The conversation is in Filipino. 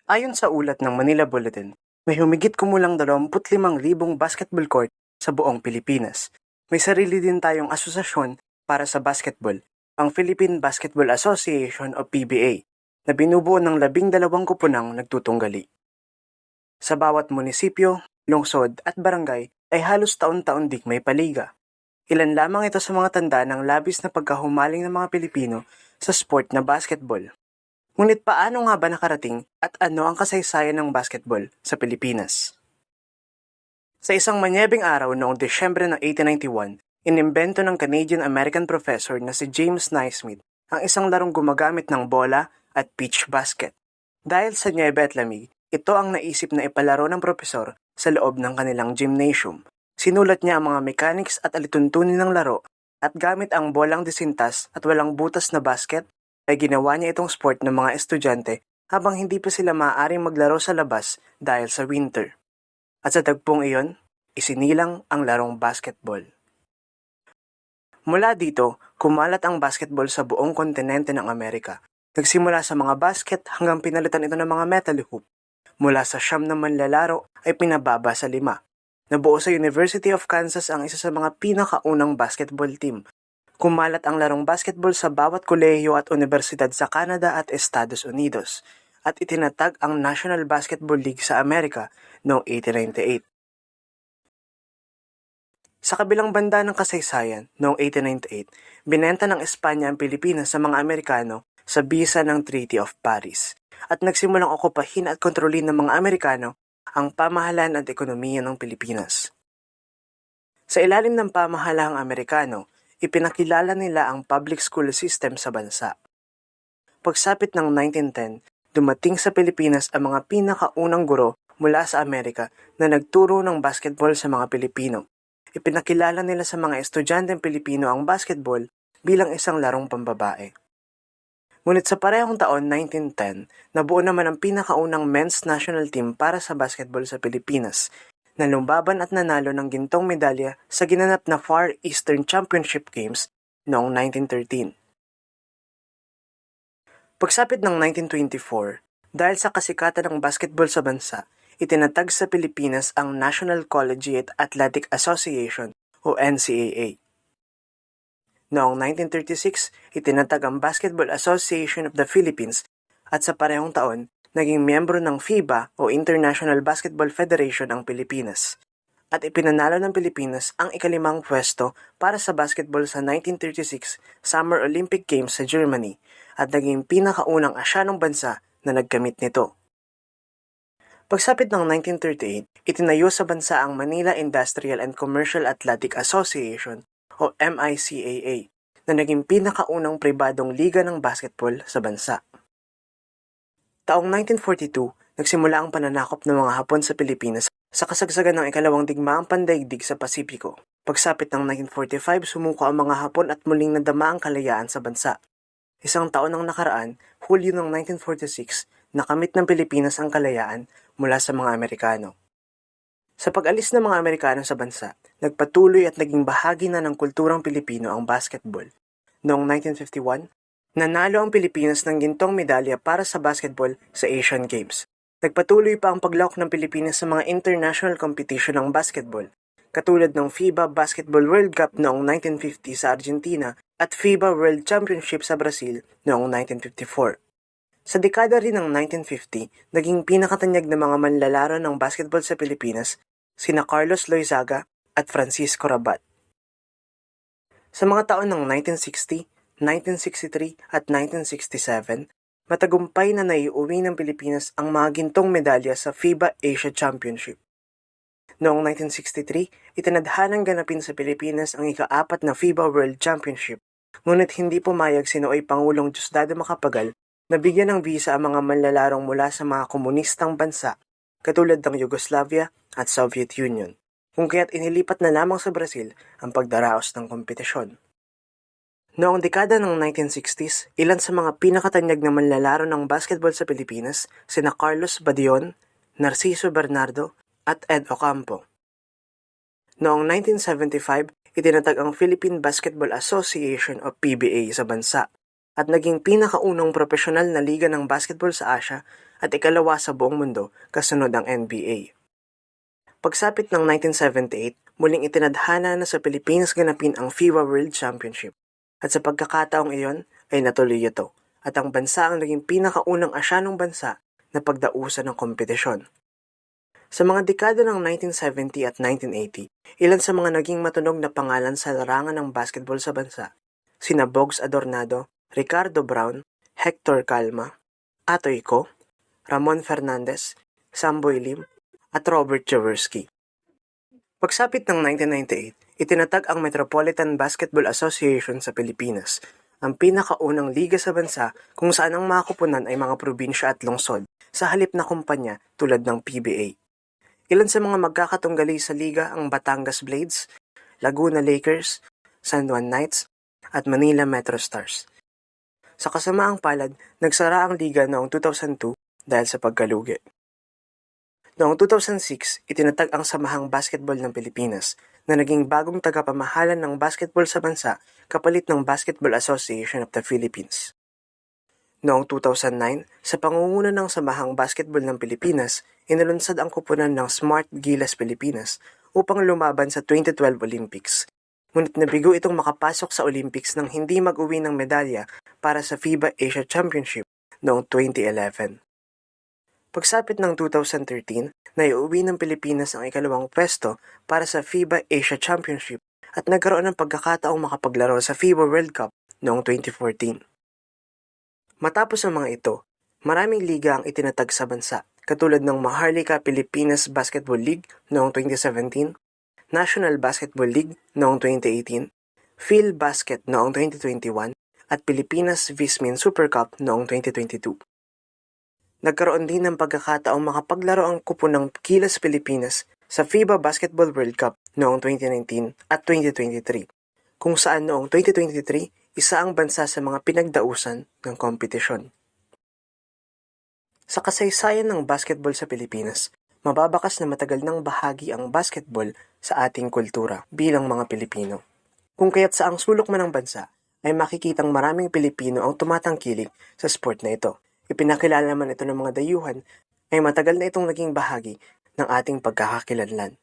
Ayon sa ulat ng Manila Bulletin, may humigit kumulang 25,000 basketball court sa buong Pilipinas. May sarili din tayong asosasyon para sa basketball, ang Philippine Basketball Association o PBA, na binubuo ng 12 koponang nagtutunggali. Sa bawat munisipyo, lungsod at barangay ay halos taon-taon din may paliga. Ilan lamang ito sa mga tanda ng labis na pagkahumaling ng mga Pilipino sa sport na basketball. Ngunit paano nga ba nakarating at ano ang kasaysayan ng basketball sa Pilipinas? Sa isang manyebeng araw noong Desyembre ng 1891, inimbento ng Canadian-American professor na si James Naismith ang isang larong gumagamit ng bola at pitch basket. Dahil sa nyebe at lamig, ito ang naisip na ipalaro ng profesor sa loob ng kanilang gymnasium. Sinulat niya ang mga mechanics at alituntunin ng laro at gamit ang bolang disintas at walang butas na basket ay ginawa niya itong sport ng mga estudyante habang hindi pa sila maaaring maglaro sa labas dahil sa winter. At sa tagpong iyon, isinilang ang larong basketball. Mula dito, kumalat ang basketball sa buong kontinente ng Amerika. Nagsimula sa mga basket hanggang pinalitan ito ng mga metal hoop. Mula sa 9 na manlalaro ay pinababa sa 5. Nabuo sa University of Kansas ang isa sa mga pinakaunang basketball team. Kumalat ang larong basketball sa bawat kolehiyo at universidad sa Canada at Estados Unidos at itinatag ang National Basketball League sa Amerika noong 1898. Sa kabilang banda ng kasaysayan, noong 1898, binenta ng Espanya ang Pilipinas sa mga Amerikano sa bisa ng Treaty of Paris at nagsimulang okupahin at kontrolin ng mga Amerikano ang pamahalaan at ekonomiya ng Pilipinas. Sa ilalim ng pamahalaang Amerikano, ipinakilala nila ang public school system sa bansa. Pagsapit ng 1910, dumating sa Pilipinas ang mga pinakaunang guro mula sa Amerika na nagturo ng basketball sa mga Pilipino. Ipinakilala nila sa mga estudyanteng Pilipino ang basketball bilang isang larong pambabae. Ngunit sa parehong taon 1910, nabuo naman ang pinakaunang men's national team para sa basketball sa Pilipinas, na lumbaban at nanalo ng gintong medalya sa ginanap na Far Eastern Championship Games noong 1913. Pagsapit ng 1924, dahil sa kasikatan ng basketball sa bansa, itinatag sa Pilipinas ang National Collegiate Athletic Association o NCAA. Noong 1936, itinatag ang Basketball Association of the Philippines at sa parehong taon, naging miyembro ng FIBA o International Basketball Federation ang Pilipinas. At ipinanalo ng Pilipinas ang ika-5 pwesto para sa basketball sa 1936 Summer Olympic Games sa Germany at naging pinakaunang Asyanong bansa na nagkamit nito. Pagsapit ng 1938, itinayo sa bansa ang Manila Industrial and Commercial Athletic Association o MICAA na naging pinakaunang pribadong liga ng basketball sa bansa. Taong 1942, nagsimula ang pananakop ng mga Hapon sa Pilipinas sa kasagsagan ng ikalawang digmaang pandaigdig sa Pasipiko. Pagsapit ng 1945, sumuko ang mga Hapon at muling nadama ang kalayaan sa bansa. Isang taon ang nakaraan, Hulyo ng 1946, nakamit ng Pilipinas ang kalayaan mula sa mga Amerikano. Sa pag-alis ng mga Amerikano sa bansa, nagpatuloy at naging bahagi na ng kulturang Pilipino ang basketball. Noong 1951, nanalo ang Pilipinas ng gintong medalya para sa basketball sa Asian Games. Nagpatuloy pa ang paglahok ng Pilipinas sa mga international competition ng basketball, katulad ng FIBA Basketball World Cup noong 1950 sa Argentina at FIBA World Championship sa Brazil noong 1954. Sa dekada rin ng 1950, naging pinakatanyag na mga manlalaro ng basketball sa Pilipinas sina Carlos Loizaga at Francisco Rabat. Sa mga taon ng 1960, 1963 at 1967, matagumpay na naiuwi ng Pilipinas ang mga gintong medalya sa FIBA Asia Championship. Noong 1963, itinadhanang ganapin sa Pilipinas ang ika-4 na FIBA World Championship, ngunit hindi pumayag si Nooy Pangulong Diosdado Macapagal na bigyan ng visa ang mga manlalarong mula sa mga komunistang bansa, katulad ng Yugoslavia at Soviet Union, kung kaya't inilipat na lamang sa Brazil ang pagdaraos ng kompetisyon. Noong dekada ng 1960s, ilan sa mga pinakatanyag na manlalaro ng basketball sa Pilipinas sina Carlos Badion, Narciso Bernardo at Ed Ocampo. Noong 1975, itinatag ang Philippine Basketball Association o PBA sa bansa at naging pinakaunang profesional na liga ng basketball sa Asia at ikalawa sa buong mundo kasunod ang NBA. Pagsapit ng 1978, muling itinadhana na sa Pilipinas ganapin ang FIBA World Championship at sa pagkakataong iyon ay natuloy ito at ang bansa ang naging pinakaunang Asyanong bansa na pagdausan ng kompetisyon. Sa mga dekada ng 1970 at 1980, ilan sa mga naging matunog na pangalan sa larangan ng basketball sa bansa, sina Bogs Adornado, Ricardo Brown, Hector Calma, Atoy Co, Ramon Fernandez, Samboy Lim, at Robert Jaworski. Pagsapit ng 1998, itinatag ang Metropolitan Basketball Association sa Pilipinas, ang pinakaunang liga sa bansa kung saan ang mga kupunan ay mga probinsya at lungsod sa halip na kumpanya tulad ng PBA. Ilan sa mga magkakatunggali sa liga ang Batangas Blades, Laguna Lakers, San Juan Knights, at Manila Metro Stars. Sa kasamaang palad, nagsara ang liga noong 2002 dahil sa pagkalugi. Noong 2006, itinatag ang Samahang Basketball ng Pilipinas na naging bagong tagapamahalan ng basketball sa bansa kapalit ng Basketball Association of the Philippines. Noong 2009, sa pangunguna ng Samahang Basketball ng Pilipinas, inalunsad ang kupunan ng Smart Gilas Pilipinas upang lumaban sa 2012 Olympics. Ngunit nabigo itong makapasok sa Olympics nang hindi mag-uwi ng medalya para sa FIBA Asia Championship noong 2011. Pagsapit ng 2013, naiuwi ng Pilipinas ang ikalawang pwesto para sa FIBA Asia Championship at nagkaroon ng pagkakataong makapaglaro sa FIBA World Cup noong 2014. Matapos ang mga ito, maraming liga ang itinatag sa bansa, katulad ng Maharlika Pilipinas Basketball League noong 2017, National Basketball League noong 2018, PhilBasket noong 2021, at Pilipinas Vismin Super Cup noong 2022. Nagkaroon din ng pagkakataong makapaglaro ang kupunang Gilas Pilipinas sa FIBA Basketball World Cup noong 2019 at 2023, kung saan noong 2023, isa ang bansa sa mga pinagdausan ng kompetisyon. Sa kasaysayan ng basketball sa Pilipinas, mababakas na matagal ng bahagi ang basketball sa ating kultura bilang mga Pilipino. Kung kaya't sa ang sulok man ng bansa, ay makikitang maraming Pilipino ang tumatangkilik sa sport na ito. Ipinakilala man ito ng mga dayuhan, ay matagal na itong naging bahagi ng ating pagkakakilanlan.